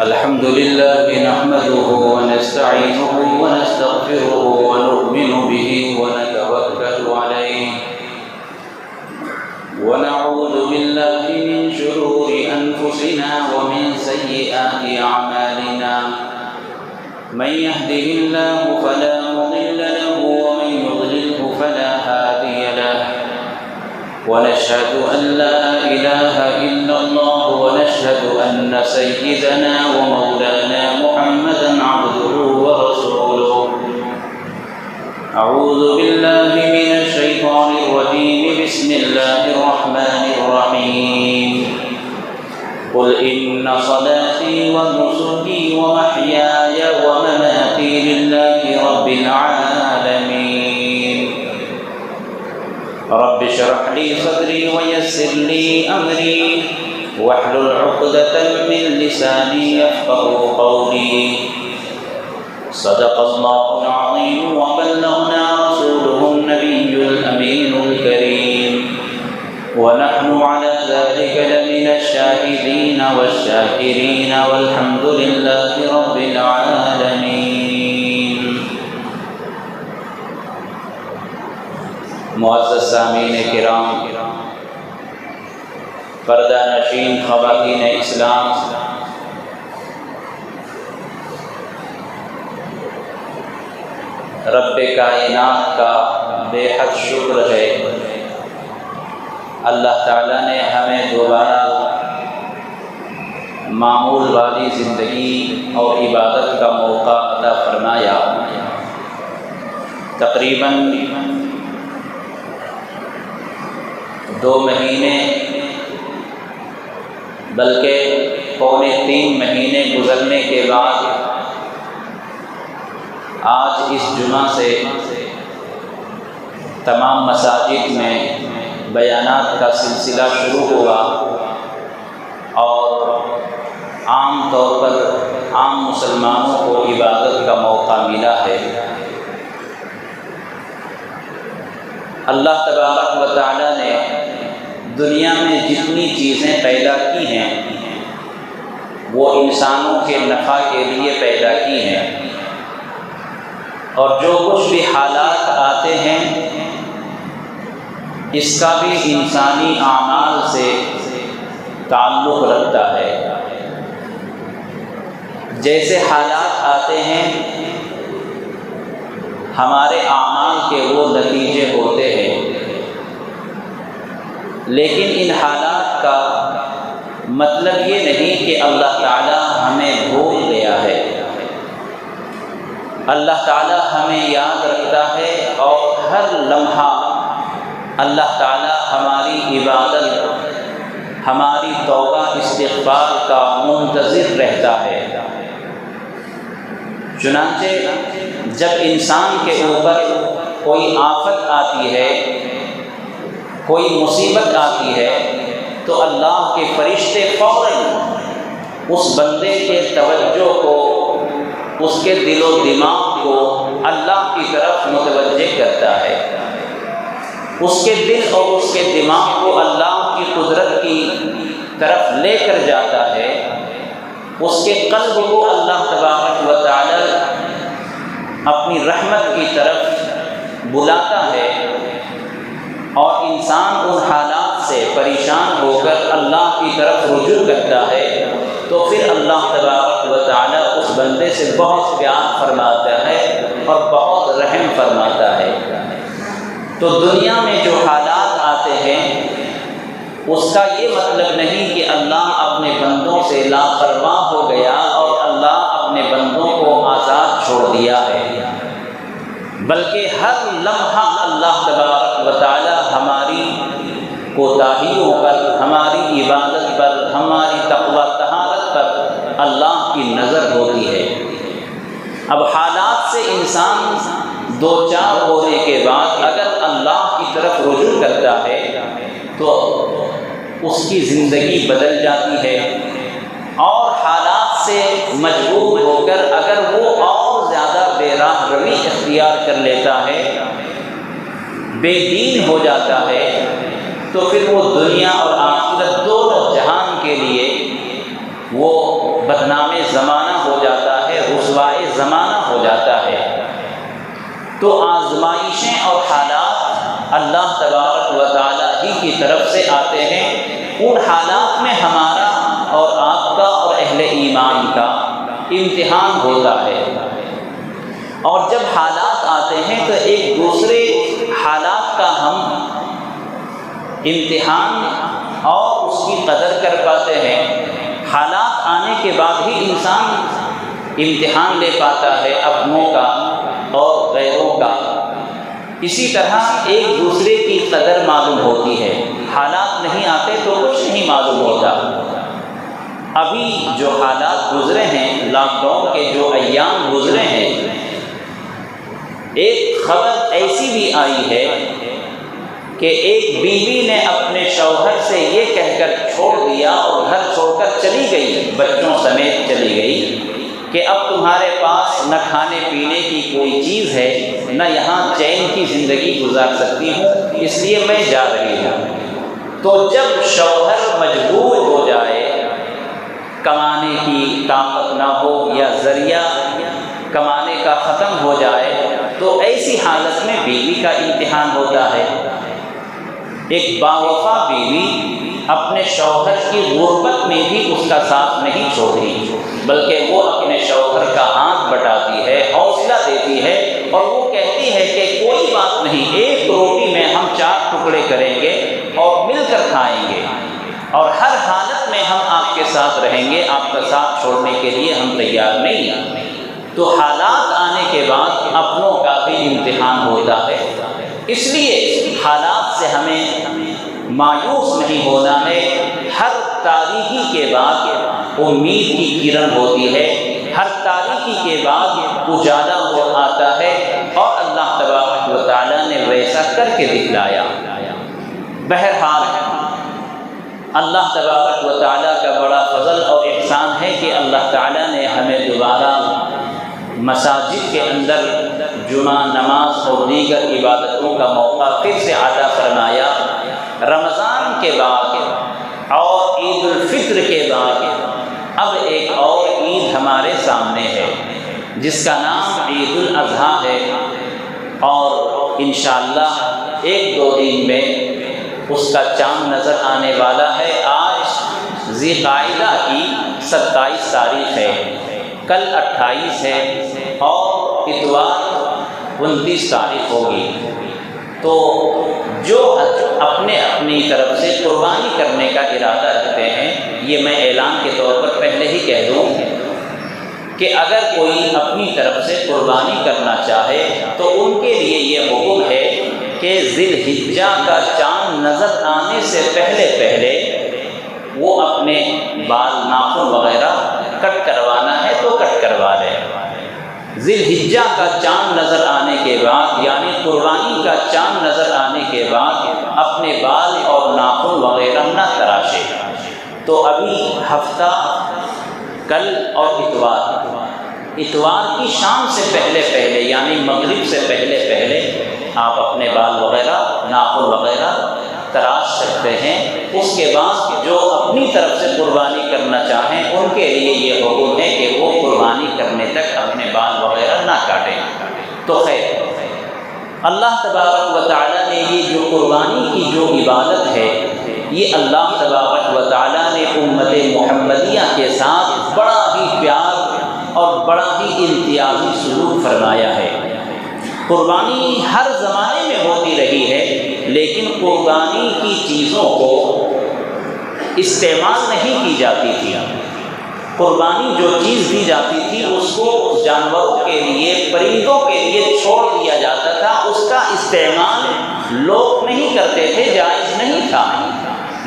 الحمد لله نحمده ونستعينه ونستغفره ونؤمن به ونتوكل عليه ونعوذ بالله من شرور أنفسنا ومن سيئات أعمالنا من يهده الله فلا مضل له ومن يضلله فلا هادي له ونشهد أن لا إله إلا الله ونشهد أن سيدنا ومولانا محمدا عبده ورسوله أعوذ بالله من الشيطان الرجيم بسم الله الرحمن الرحيم قل إن صلاتي ونسكي ومحياي ومماتي لله رب العالمين رب اشرح لي صدري ويسر لي أمري واحلل عقدة من لساني يفقهوا قولي صدق الله العظيم وبلغنا رسوله النبي الأمين الكريم ونحن على ذلك لمن الشاهدين والشاكرين والحمد لله رب العالمين. معزز سامعین کرام، پردہ نشین خواتین اسلام، رب کائنات کا بے حد شکر ہے، اللہ تعالیٰ نے ہمیں دوبارہ معمول والی زندگی اور عبادت کا موقع عطا فرمایا. تقریباً 2 مہینے بلکہ پونے 3 مہینے گزرنے کے بعد آج اس جمعہ سے تمام مساجد میں بیانات کا سلسلہ شروع ہوا اور عام طور پر عام مسلمانوں کو عبادت کا موقع ملا ہے. اللہ تبارک و تعالی نے دنیا میں جتنی چیزیں پیدا کی ہیں وہ انسانوں کے نفع کے لیے پیدا کی ہیں، اور جو کچھ بھی حالات آتے ہیں اس کا بھی انسانی اعمال سے تعلق رکھتا ہے. جیسے حالات آتے ہیں ہمارے اعمال کے وہ نتیجے ہوتے ہیں، لیکن ان حالات کا مطلب یہ نہیں کہ اللہ تعالی ہمیں بھول گیا ہے. اللہ تعالی ہمیں یاد رکھتا ہے اور ہر لمحہ اللہ تعالی ہماری عبادت، ہماری توبہ استغفار کا منتظر رہتا ہے. چنانچہ جب انسان کے اوپر کوئی آفت آتی ہے، کوئی مصیبت آتی ہے، تو اللہ کے فرشتے فوراً اس بندے کے توجہ کو، اس کے دل و دماغ کو اللہ کی طرف متوجہ کرتا ہے. اس کے دل اور اس کے دماغ کو اللہ کی قدرت کی طرف لے کر جاتا ہے. اس کے قلب کو اللہ تبارک و تعالی اپنی رحمت کی طرف بلاتا ہے، اور انسان ان حالات سے پریشان ہو کر اللہ کی طرف رجوع کرتا ہے. تو پھر اللہ تبارک و تعالی اس بندے سے بہت پیار فرماتا ہے اور بہت رحم فرماتا ہے. تو دنیا میں جو حالات آتے ہیں اس کا یہ مطلب نہیں کہ اللہ اپنے بندوں سے لاپرواہ ہو گیا اور اللہ اپنے بندوں کو آزاد چھوڑ دیا ہے، بلکہ ہر لمحہ اللہ تبارک و تعالی ہماری کوتاہیوں پر، ہماری عبادت پر، ہماری تقوی طہارت پر اللہ کی نظر ہوتی ہے. اب حالات سے انسان دو چار ہونے کے بعد اگر اللہ کی طرف رجوع کرتا ہے تو اس کی زندگی بدل جاتی ہے، اور حالات سے مجبور ہو کر اگر وہ اور زیادہ بے راہ روی اختیار کر لیتا ہے، بے دین ہو جاتا ہے، تو پھر وہ دنیا اور آخرت دونوں جہان کے لیے وہ بدنام زمانہ ہو جاتا ہے، رسوائے زمانہ ہو جاتا ہے۔ تو آزمائشیں اور حالات اللہ تبارک و تعالیٰ ہی کی طرف سے آتے ہیں۔ ان حالات میں ہمارا اور آپ کا اور اہل ایمان کا امتحان ہوتا ہے، اور جب حالات آتے ہیں تو ایک دوسرے حالات کا ہم امتحان اور اس کی قدر کر پاتے ہیں۔ حالات آنے کے بعد ہی انسان امتحان لے پاتا ہے اپنوں کا اور غیروں کا۔ اسی طرح ایک دوسرے کی قدر معلوم ہوتی ہے۔ حالات نہیں آتے تو کچھ نہیں معلوم ہوتا۔ ابھی جو حالات گزرے ہیں، لاک ڈاؤن کے جو ایام گزرے ہیں، ایک خبر ایسی بھی آئی ہے کہ ایک بیوی نے اپنے شوہر سے یہ کہہ کر چھوڑ دیا اور گھر چھوڑ کر چلی گئی، بچوں سمیت چلی گئی کہ اب تمہارے پاس نہ کھانے پینے کی کوئی چیز ہے، نہ یہاں چین کی زندگی گزار سکتی ہوں، اس لیے میں جا رہی ہوں۔ تو جب شوہر مجبور ہو جائے، کمانے کی طاقت نہ ہو یا ذریعہ کمانے کا ختم ہو جائے، تو ایسی حالت میں بیوی کا امتحان ہوتا ہے۔ ایک باوفا بیوی اپنے شوہر کی غربت میں بھی اس کا ساتھ نہیں چھوڑتی، بلکہ وہ اپنے شوہر کا ہاتھ بٹاتی ہے، حوصلہ دیتی ہے، اور وہ کہتی ہے کہ کوئی بات نہیں، ایک روٹی میں ہم 4 ٹکڑے کریں گے اور مل کر کھائیں گے، اور ہر حالت میں ہم آپ کے ساتھ رہیں گے، آپ کا ساتھ چھوڑنے کے لیے ہم تیار نہیں ہیں۔ تو حالات آنے کے بعد اپنوں کا بھی امتحان ہوتا ہے، اس لیے حالات سے ہمیں مایوس نہیں ہونا ہے۔ ہر تاریکی کے بعد امید کی کرن ہوتی ہے، ہر تاریکی کے بعد اجالا ہو آتا ہے، اور اللہ تبارک و تعالیٰ نے ویسا کر کے دکھلایا۔ بہرحال اللہ تبارک و تعالیٰ کا بڑا فضل اور احسان ہے کہ اللہ تعالیٰ نے ہمیں دوبارہ مساجد کے اندر جمعہ نماز اور دیگر عبادتوں کا موقع پھر سے عطا فرمایا۔ رمضان کے بعد اور عید الفطر کے بعد اب ایک اور عید ہمارے سامنے ہے، جس کا نام عید الاضحیٰ ہے، اور انشاءاللہ 1-2 دن میں اس کا چاند نظر آنے والا ہے۔ آج ذی القعدہ کی 27 تاریخ ہے، کل 28 ہے، اور اتوار 29 تاریخ ہوگی۔ تو جو اپنے اپنی طرف سے قربانی کرنے کا ارادہ رکھتے ہیں، یہ میں اعلان کے طور پر پہلے ہی کہہ دوں کہ اگر کوئی اپنی طرف سے قربانی کرنا چاہے تو ان کے لیے یہ حکم ہے کہ ذی الحجہ کا چاند نظر آنے سے پہلے وہ اپنے بال ناخن وغیرہ کٹ کروانا ہے تو کٹ کروا لے۔ ذی الحجہ کا چاند نظر آنے کے بعد، یعنی قربانی کا چاند نظر آنے کے بعد اپنے بال اور ناخن وغیرہ نہ تراشے۔ تو ابھی ہفتہ کل اور اتوار کی شام سے پہلے یعنی مغرب سے پہلے آپ اپنے بال وغیرہ ناخن وغیرہ تراش سکتے ہیں۔ اس کے بعد جو اپنی طرف سے قربانی کرنا چاہیں ان کے لیے یہ حکم ہے کہ وہ قربانی کرنے تک اپنے بال وغیرہ نہ کاٹیں۔ تو خیر، اللہ تبارک و تعالیٰ نے یہ جو قربانی کی جو عبادت ہے، یہ اللہ تبارک و تعالیٰ نے امت محمدیہ کے ساتھ بڑا ہی پیار اور بڑا ہی امتیازی سلوک فرمایا ہے۔ قربانی ہر زمانے میں ہوتی رہی ہے، لیکن قربانی کی چیزوں کو استعمال نہیں کی جاتی تھی۔ قربانی جو چیز دی جاتی تھی اس کو جانوروں کے لیے، پرندوں کے لیے چھوڑ دیا جاتا تھا، اس کا استعمال لوگ نہیں کرتے تھے، جائز نہیں تھا۔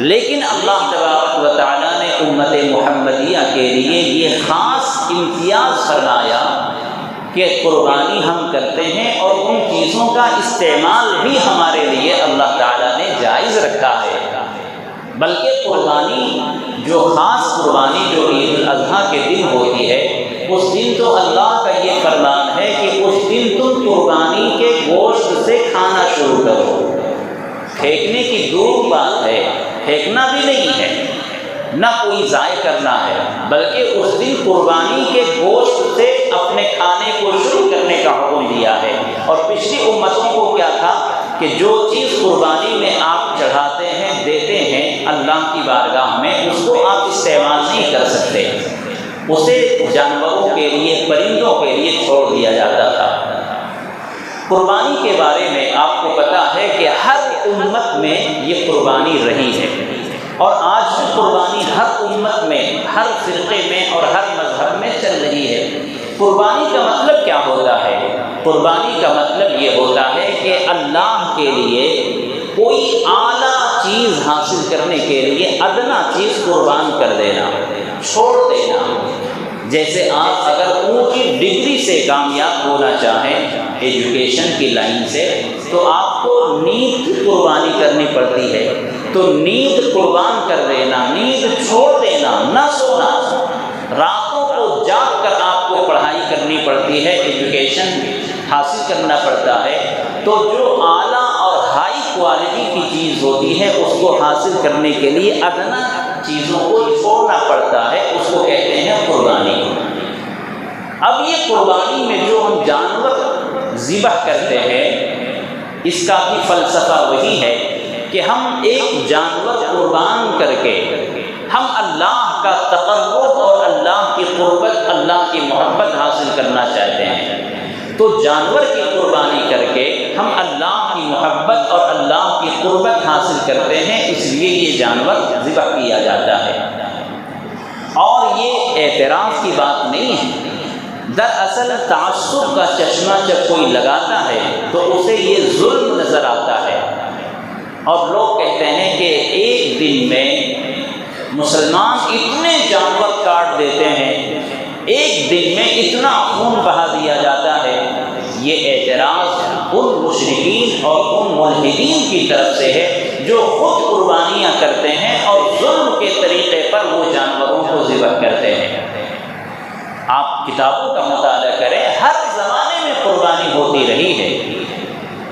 لیکن اللہ تبارک و تعالیٰ نے امت محمدیہ کے لیے یہ خاص امتیاز فرمایا کہ قربانی ہم کرتے ہیں، اور ان چیزوں کا استعمال بھی ہمارے لیے اللہ تعالیٰ نے جائز رکھا ہے۔ بلکہ قربانی جو خاص قربانی جو عید الاضحیٰ کے دن ہوتی ہے، اس دن تو اللہ کا یہ فرمان ہے کہ اس دن تم قربانی کے گوشت سے کھانا شروع کرو۔ پھینکنے کی دور بات ہے، پھینکنا بھی نہیں ہے، نہ کوئی ضائع کرنا ہے، بلکہ اس دن قربانی کے گوشت سے اپنے کھانے کو شروع کرنے کا حکم دیا ہے۔ اور پچھلی امتوں کو کیا تھا کہ جو چیز قربانی میں آپ چڑھاتے ہیں، دیتے ہیں اللہ کی بارگاہ میں، اس کو آپ استعمال نہیں کر سکتے، اسے جانوروں کے لیے، پرندوں کے لیے چھوڑ دیا جاتا تھا۔ قربانی کے بارے میں آپ کو پتہ ہے کہ ہر امت میں یہ قربانی رہی ہے، اور آج بھی قربانی ہر امت میں، ہر فرقے میں اور ہر مذہب میں چل رہی ہے۔ قربانی کا مطلب کیا ہوتا ہے؟ قربانی کا مطلب یہ ہوتا ہے کہ اللہ کے لیے کوئی اعلیٰ چیز حاصل کرنے کے لیے ادنا چیز قربان کر دینا، چھوڑ دینا۔ جیسے آپ اگر اونچی ڈگری سے کامیاب ہونا چاہیں ایجوکیشن کی لائن سے، تو آپ کو نیند کی قربانی کرنی پڑتی ہے، تو نیند قربان کر دینا، نیند چھوڑ دینا، نہ سونا، راتوں کو جاگ کر آپ کو پڑھائی کرنی پڑتی ہے، ایجوکیشن حاصل کرنا پڑتا ہے۔ تو جو اعلیٰ اور ہائی کوالٹی کی چیز ہوتی ہے، اس کو حاصل کرنے کے لیے ادنا چیزوں کو چھوڑنا پڑتا ہے، اس کو کہتے ہیں قربانی۔ اب یہ قربانی میں جو ہم جانور ذبح کرتے ہیں، اس کا بھی فلسفہ وہی ہے کہ ہم ایک جانور قربان کر کے ہم اللہ کا تقرب اور اللہ کی قربت، اللہ کی محبت حاصل کرنا چاہتے ہیں۔ تو جانور کی قربانی کر کے ہم اللہ کی محبت اور اللہ کی قربت حاصل کرتے ہیں، اس لیے یہ جانور ذبح کیا جاتا ہے۔ اور یہ اعتراض کی بات نہیں ہے، دراصل تعصب کا چشمہ جب کوئی لگاتا ہے تو اسے یہ ظلم نظر آتا ہے، اور لوگ کہتے ہیں کہ ایک دن میں مسلمان اتنے جانور کاٹ دیتے ہیں، ایک دن میں اتنا خون بہا دیا جاتا ہے۔ یہ اعتراض ان مشرکین اور ان ملحدین کی طرف سے ہے جو خود قربانیاں کرتے ہیں اور ظلم کے طریقے پر وہ جانوروں کو ذبح کرتے ہیں۔ آپ کتابوں کا مطالعہ کریں، ہر زمانے میں قربانی ہوتی رہی ہے۔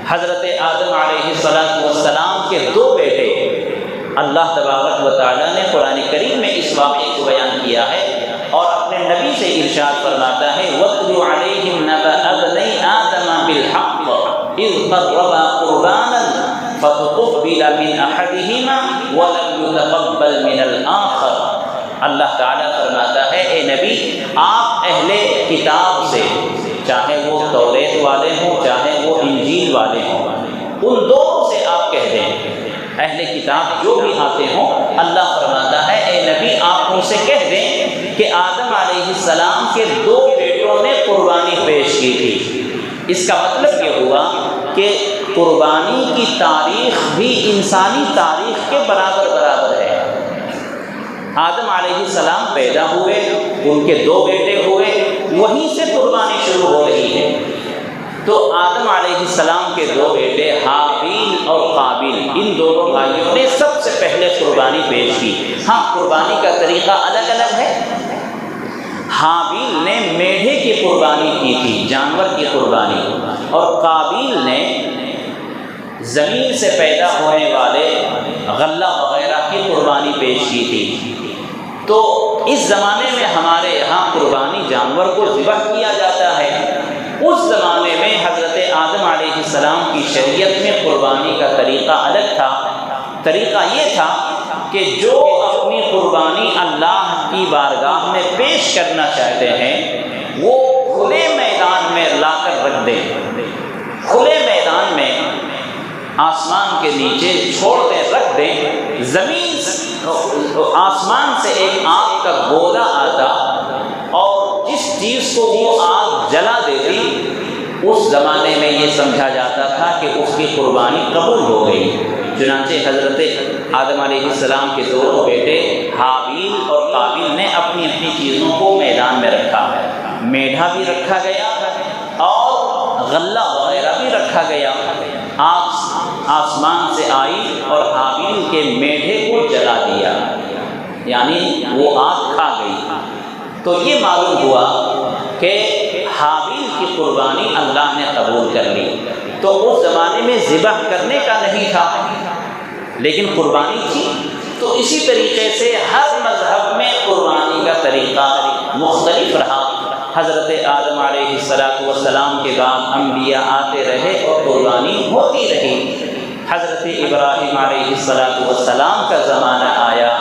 حضرت آدم علیہ السلام کے دو بیٹے، اللہ تبارک و تعالیٰ نے قرآن کریم میں اس واقعے کو بیان کیا ہے، اور اپنے نبی سے ارشاد فرماتا ہے وَاتْلُ عَلَيْهِمْ نَبَأَ ابْنَيْ آدَمَ بِالْحَقِّ إِذْ قَرَّبَا قُرْبَانًا فَتُقُبِّلَ مِنْ أَحَدِهِمَا وَلَمْ يُتَقَبَّلْ مِنَ الْآخَرِ۔ اللہ تعالیٰ فرماتا ہے اے نبی، آپ اہل کتاب سے، چاہے وہ توریت والے ہوں چاہے وہ انجیل والے ہوں، ان دونوں سے آپ کہہ دیں، اہل کتاب جو بھی آتے ہوں، اللہ فرماتا ہے اے نبی آپ ان سے کہہ دیں کہ آدم علیہ السلام کے دو بیٹوں نے قربانی پیش کی تھی۔ اس کا مطلب یہ ہوا کہ قربانی کی تاریخ بھی انسانی تاریخ کے برابر ہے۔ آدم علیہ السلام پیدا ہوئے، ان کے دو بیٹے ہوئے، وہیں سے قربانی شروع ہو رہی ہے۔ تو آدم علیہ السلام کے دو بیٹے حابیل اور قابیل، ان دونوں بھائیوں نے سب سے پہلے قربانی پیش کی۔ ہاں، قربانی کا طریقہ الگ الگ ہے۔ حابیل نے میڑھے کی قربانی کی تھی، جانور کی قربانی، اور قابیل نے زمین سے پیدا ہونے والے غلہ وغیرہ کی قربانی پیش کی تھی۔ تو اس زمانے میں ہمارے یہاں قربانی جانور کو ذبح کیا جاتا ہے، اس زمانے میں حضرت آدم علیہ السلام کی شریعت میں قربانی کا طریقہ الگ تھا۔ طریقہ یہ تھا کہ جو اپنی قربانی اللہ کی بارگاہ میں پیش کرنا چاہتے ہیں وہ کھلے میدان میں لا کر رکھ دیں، کھلے میدان میں آسمان کے نیچے چھوڑ دیں، رکھ دیں۔ زمین آسمان سے ایک آگ کا گولا آتا اور جس چیز کو وہ آگ جلا دیتی، اس زمانے میں یہ سمجھا جاتا تھا کہ اس کی قربانی قبول ہو گئی۔ چنانچہ حضرت آدم علیہ السلام کے دونوں بیٹے حابیل اور قابیل نے اپنی اپنی چیزوں کو میدان میں رکھا، میڑھا بھی رکھا گیا اور غلہ وغیرہ بھی رکھا گیا۔ آگ آسمان سے آئی اور حابیل کے میڑھے کو جلا دیا، یعنی وہ آگ کھا گئی۔ تو یہ معلوم ہوا کہ حابیل کی قربانی اللہ نے قبول کر لی۔ تو اس زمانے میں ذبح کرنے کا نہیں تھا، لیکن قربانی تھی۔ تو اسی طریقے سے ہر مذہب میں قربانی کا طریقہ مختلف رہا۔ حضرت آدم علیہ السلام کے بعد انبیاء آتے رہے اور قربانی ہوتی رہی۔ حضرت ابراہیم علیہ السلام کا زمانہ آیا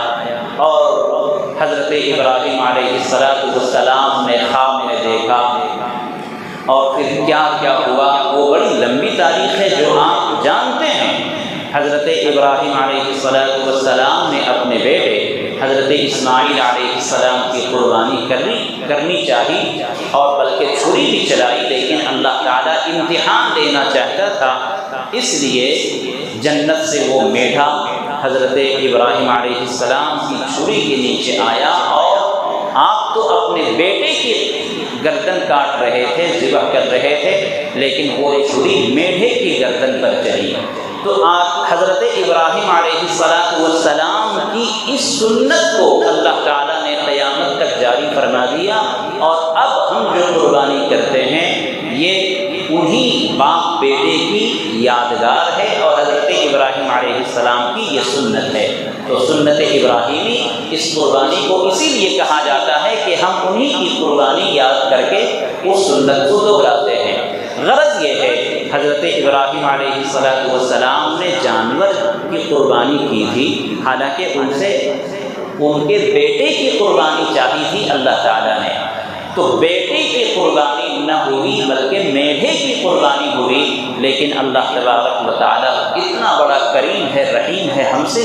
اور حضرت ابراہیم علیہ السلام نے خواب میں دیکھا، اور پھر کیا کیا ہوا وہ بڑی لمبی تاریخ ہے جو آپ جانتے ہیں۔ حضرت ابراہیم علیہ السلام نے اپنے بیٹے حضرت اسماعیل علیہ السلام کی قربانی کرنی چاہی، اور بلکہ چھری بھی چلائی، لیکن اللہ تعالیٰ امتحان دینا چاہتا تھا، اس لیے جنت سے وہ میڈھا حضرت ابراہیم علیہ السلام کی چھری کے نیچے آیا، اور آپ تو اپنے بیٹے کی گردن کاٹ رہے تھے، ذبح کر رہے تھے، لیکن وہ چھری میڈھے کی گردن پر چلی۔ تو حضرت ابراہیم علیہ السلام کی اس سنت کو اللہ تعالیٰ نے قیامت تک جاری فرما دیا، اور اب ہم جو قربانی کرتے ہیں یہ انہی باپ بیٹے کی یادگار ہے، اور حضرت ابراہیم علیہ السلام کی یہ سنت ہے۔ تو سنت ابراہیمی اس قربانی کو اسی لیے کہا جاتا ہے کہ ہم انہی کی قربانی یاد کر کے اس سنت کو دہراتے ہیں۔ غرض یہ ہے، حضرت ابراہیم علیہ السلام نے جانور کی قربانی کی تھی، حالانکہ ان کے بیٹے کی قربانی چاہی تھی اللہ تعالیٰ نے، تو بیٹے کی قربانی نہ ہوئی بلکہ میڈھے کی قربانی ہوئی، لیکن اللہ تبارک و تعالیٰ اتنا بڑا کریم ہے، رحیم ہے، ہم سے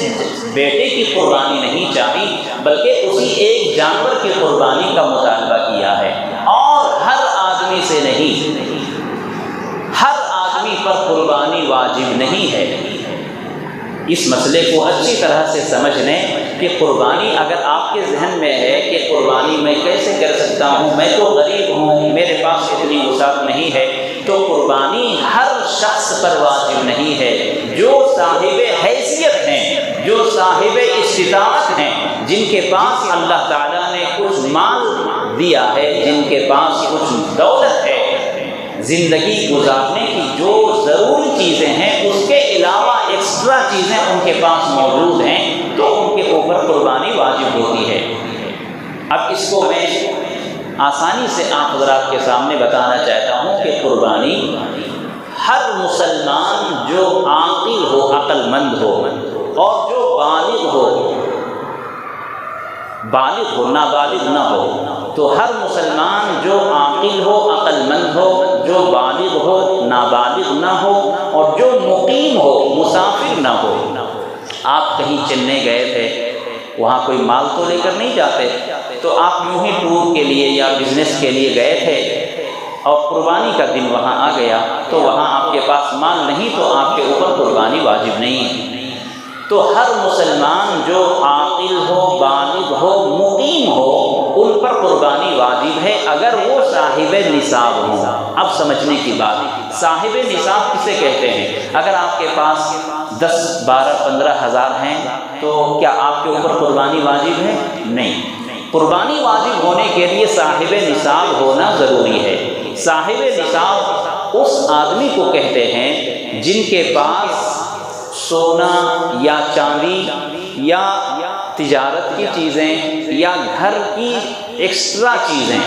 بیٹے کی قربانی نہیں چاہی بلکہ اسی ایک جانور کی قربانی کا مطالبہ کیا ہے، اور ہر آدمی سے نہیں، ہر آدمی پر قربانی واجب نہیں ہے۔ اس مسئلے کو اچھی طرح سے سمجھ لیں کہ قربانی اگر آپ کے ذہن میں ہے کہ قربانی میں کیسے کر سکتا ہوں، میں تو غریب ہوں، میرے پاس اتنی وسعت نہیں ہے، تو قربانی ہر شخص پر واجب نہیں ہے۔ جو صاحب حیثیت ہیں، جو صاحب استطاعت ہیں، جن کے پاس اللہ تعالیٰ نے کچھ مال دیا ہے، جن کے پاس کچھ دولت ہے، زندگی گزارنے کی جو ضروری چیزیں ہیں اس کے علاوہ ایکسٹرا چیزیں ان کے پاس موجود ہیں، تو ان کے اوپر قربانی واجب ہوتی ہے۔ اب اس کو میں آسانی سے آپ حضرات کے سامنے بتانا چاہتا ہوں کہ قربانی ہر مسلمان جو عاقل ہو، عقل مند ہو، اور جو بالغ ہو، نابالغ نہ ہو، تو ہر مسلمان جو عاقل ہو، عقل مند ہو، جو بالغ ہو، نابالغ نہ ہو، اور جو مقیم ہو، مسافر نہ ہو۔ آپ کہیں چنئی گئے تھے، وہاں کوئی مال تو لے کر نہیں جاتے، تو آپ یوں ہی ٹور کے لیے یا بزنس کے لیے گئے تھے، اور قربانی کا دن وہاں آ گیا، تو وہاں آپ کے پاس مال نہیں، تو آپ کے اوپر قربانی واجب نہیں ہے۔ تو ہر مسلمان جو عاقل ہو، بالغ ہو، مقیم ہو، ان پر قربانی واجب ہے اگر وہ صاحب نصاب ہوں۔ اب سمجھنے کی بات، صاحب نصاب کسے کہتے ہیں؟ اگر آپ کے پاس 10، 12، 15 ہزار ہیں تو کیا آپ کے اوپر قربانی واجب ہے؟ نہیں۔ قربانی واجب ہونے کے لیے صاحب نصاب ہونا ضروری ہے۔ صاحب نصاب اس آدمی کو کہتے ہیں جن کے پاس سونا یا چاندی یا تجارت کی چیزیں یا گھر کی ایکسٹرا چیزیں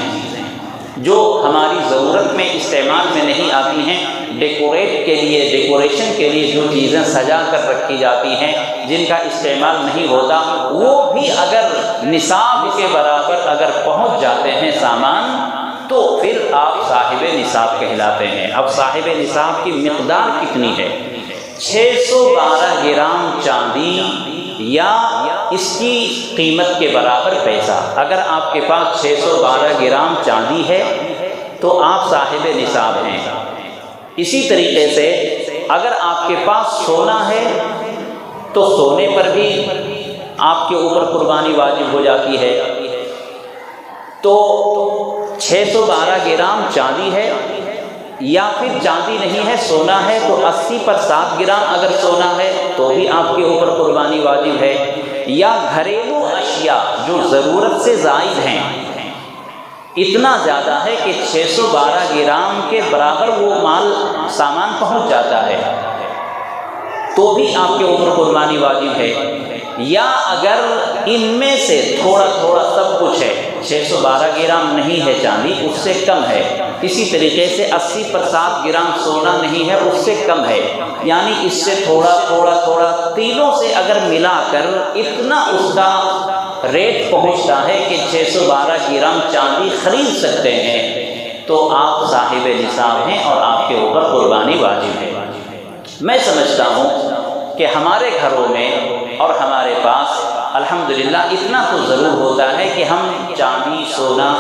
جو ہماری ضرورت میں استعمال میں نہیں آتی ہیں، ڈیکوریشن کے لیے جو چیزیں سجا کر رکھی جاتی ہیں، جن کا استعمال نہیں ہوتا، وہ بھی اگر نصاب کے برابر اگر پہنچ جاتے ہیں سامان، تو پھر آپ صاحب نصاب کہلاتے ہیں۔ اب صاحب نصاب کی مقدار کتنی ہے؟ 612 گرام چاندی یا اس کی قیمت کے برابر پیسہ۔ اگر آپ کے پاس 612 گرام چاندی ہے تو آپ صاحب نصاب ہیں۔ اسی طریقے سے اگر آپ کے پاس سونا ہے تو سونے پر بھی آپ کے اوپر قربانی واجب ہو جاتی ہے۔ تو 612 گرام چاندی ہے، یا پھر چاندی نہیں ہے، سونا ہے، تو 80 پر 7 گرام اگر سونا ہے تو بھی آپ کے اوپر قربانی واجب ہے۔ یا گھریلو اشیاء جو ضرورت سے زائد ہیں، اتنا زیادہ ہے کہ 612 گرام کے برابر وہ سامان پہنچ جاتا ہے، تو بھی آپ کے اوپر قربانی واجب ہے۔ یا اگر ان میں سے تھوڑا تھوڑا سب کچھ ہے، 612 گرام نہیں ہے چاندی، اس سے کم ہے، اسی طریقے سے 80% گرام سونا نہیں ہے، اس سے کم ہے، یعنی اس سے تھوڑا تھوڑا تھوڑا تینوں سے اگر ملا کر اتنا اس کا ریٹ پہنچتا ہے کہ 612 گرام چاندی خرید سکتے ہیں، تو آپ صاحب نصاب ہیں اور آپ کے اوپر قربانی واجب ہے۔ میں سمجھتا ہوں کہ ہمارے گھروں میں اور ہمارے پاس الحمدللہ اتنا تو ضرور ہوتا ہے کہ ہم چاندی، سونا،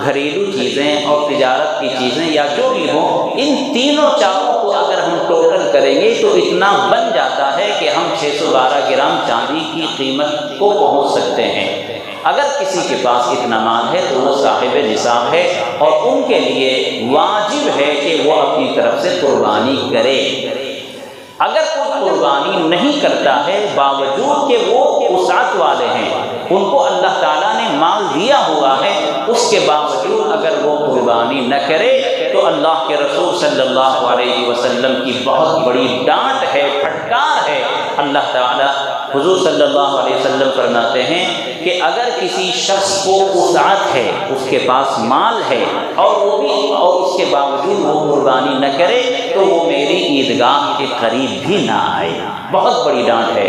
گھریلو چیزیں اور تجارت کی چیزیں یا جو بھی ہوں، ان تینوں چاروں کو اگر ہم ٹوٹل کریں گے تو اتنا بن جاتا ہے کہ ہم 612 گرام چاندی کی قیمت کو پہنچ سکتے ہیں۔ اگر کسی کے پاس اتنا مال ہے تو وہ صاحب نصاب ہے اور ان کے لیے واجب ہے کہ وہ اپنی طرف سے قربانی کرے۔ اگر کوئی قربانی نہیں کرتا ہے باوجود کہ وہ وسعت والے ہیں، ان کو اللہ تعالیٰ نے مال دیا ہوا ہے، اس کے باوجود اگر وہ قربانی نہ کرے تو اللہ کے رسول صلی اللہ علیہ وسلم کی بہت بڑی ڈانٹ ہے، پھٹکار ہے۔ اللہ تعالیٰ حضور صلی اللہ علیہ وسلم فرماتے ہیں کہ اگر کسی شخص کو وسعت ہے، اس کے پاس مال ہے اور اس کے باوجود وہ قربانی نہ کرے تو وہ میری عیدگاہ کے قریب بھی نہ آئے۔ بہت بڑی ڈانٹ ہے۔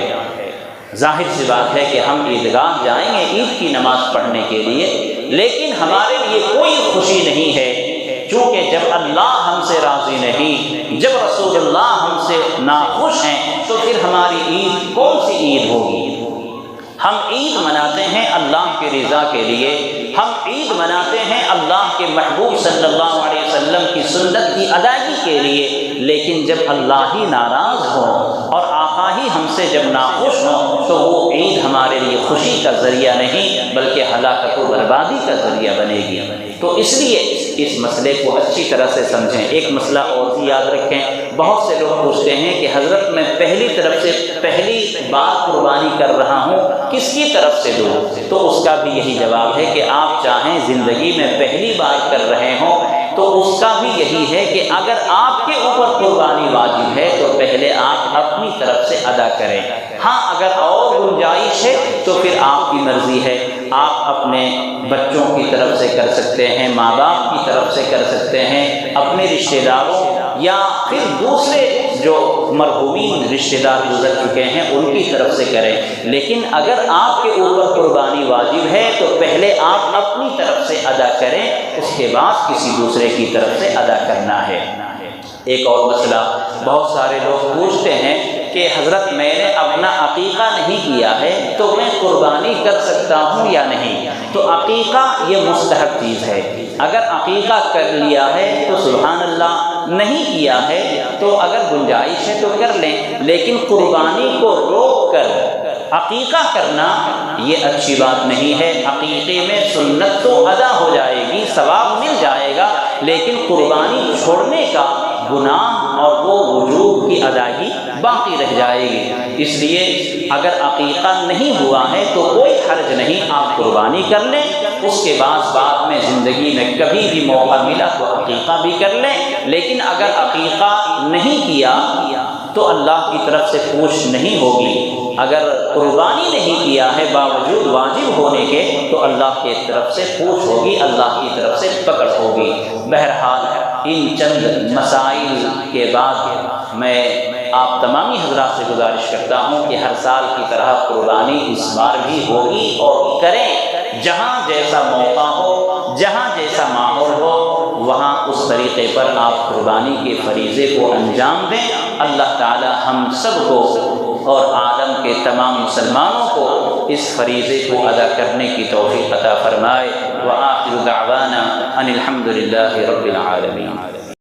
ظاہر سی بات ہے کہ ہم عیدگاہ جائیں گے عید کی نماز پڑھنے کے لیے، لیکن ہمارے لیے کوئی خوشی نہیں ہے، چونکہ جب اللہ ہم سے راضی نہیں، جب رسول اللہ ہم سے ناخوش ہیں، تو پھر ہماری عید کون سی عید ہوگی؟ ہم عید مناتے ہیں اللہ کی رضا کے لیے، ہم عید مناتے ہیں اللہ کے محبوب صلی اللہ علیہ وسلم کی سنت کی ادائیگی کے لیے، لیکن جب اللہ ہی ناراض ہو اور آقا ہی ہم سے جب ناخوش ہوں تو وہ عید ہمارے لیے خوشی کا ذریعہ نہیں بلکہ ہلاکت و بربادی کا ذریعہ بنے گی۔ تو اس لیے اس مسئلے کو اچھی طرح سے سمجھیں۔ ایک مسئلہ اور بھی یاد رکھیں، بہت سے لوگ پوچھتے ہیں کہ حضرت میں پہلی بار قربانی کر رہا ہوں، کس کی طرف سے دوں؟ تو اس کا بھی یہی جواب ہے کہ آپ چاہیں زندگی میں پہلی بار کر رہے ہوں تو اس کا بھی یہی ہے کہ اگر آپ کے اوپر قربانی واجب ہے تو پہلے آپ اپنی طرف سے ادا کریں۔ ہاں اگر اور گنجائش ہے تو پھر آپ کی مرضی ہے، آپ اپنے بچوں کی طرف سے کر سکتے ہیں، ماں باپ کی طرف سے کر سکتے ہیں، اپنے رشتہ داروں یا پھر دوسرے جو مرحومین رشتہ دار گزر چکے ہیں ان کی طرف سے کریں، لیکن اگر آپ کے اوپر قربانی واجب ہے تو پہلے آپ اپنی طرف سے ادا کریں، اس کے بعد کسی دوسرے کی طرف سے ادا کرنا ہے۔ ایک اور مسئلہ، بہت سارے لوگ پوچھتے ہیں کہ حضرت میں نے اپنا عقیقہ نہیں کیا ہے تو میں قربانی کر سکتا ہوں یا نہیں؟ تو عقیقہ یہ مستحب چیز ہے، اگر عقیقہ کر لیا ہے تو سبحان اللہ، نہیں کیا ہے تو اگر گنجائش ہے تو کر لیں، لیکن قربانی کو روک کر عقیقہ کرنا یہ اچھی بات نہیں ہے۔ عقیقے میں سنت تو ادا ہو جائے گی، ثواب مل جائے گا، لیکن قربانی چھوڑنے کا گناہ اور وہ وجوب کی ادائیگی باقی رہ جائے گی۔ اس لیے اگر عقیقہ نہیں ہوا ہے تو کوئی حرج نہیں، آپ قربانی کر لیں، اس کے بعد میں زندگی میں کبھی بھی موقع ملا تو عقیقہ بھی کر لیں، لیکن اگر عقیقہ نہیں کیا تو اللہ کی طرف سے پوچھ نہیں ہوگی۔ اگر قربانی نہیں کیا ہے باوجود واجب ہونے کے تو اللہ کی طرف سے پوچھ ہوگی، اللہ کی طرف سے پکڑ ہوگی۔ بہرحال ان چند مسائل کے بعد میں آپ تمامی حضرات سے گزارش کرتا ہوں کہ ہر سال کی طرح قربانی اس بار بھی ہوگی اور کریں، جہاں جیسا موقع ہو، جہاں جیسا ماحول ہو، وہاں اس طریقے پر آپ قربانی کے فریضے کو انجام دیں۔ اللہ تعالی ہم سب کو اور عالم کے تمام مسلمانوں کو اس فریضے کو ادا کرنے کی توفیق عطا فرمائے۔ وآخر دعوانا ان الحمد للہ رب العالمین۔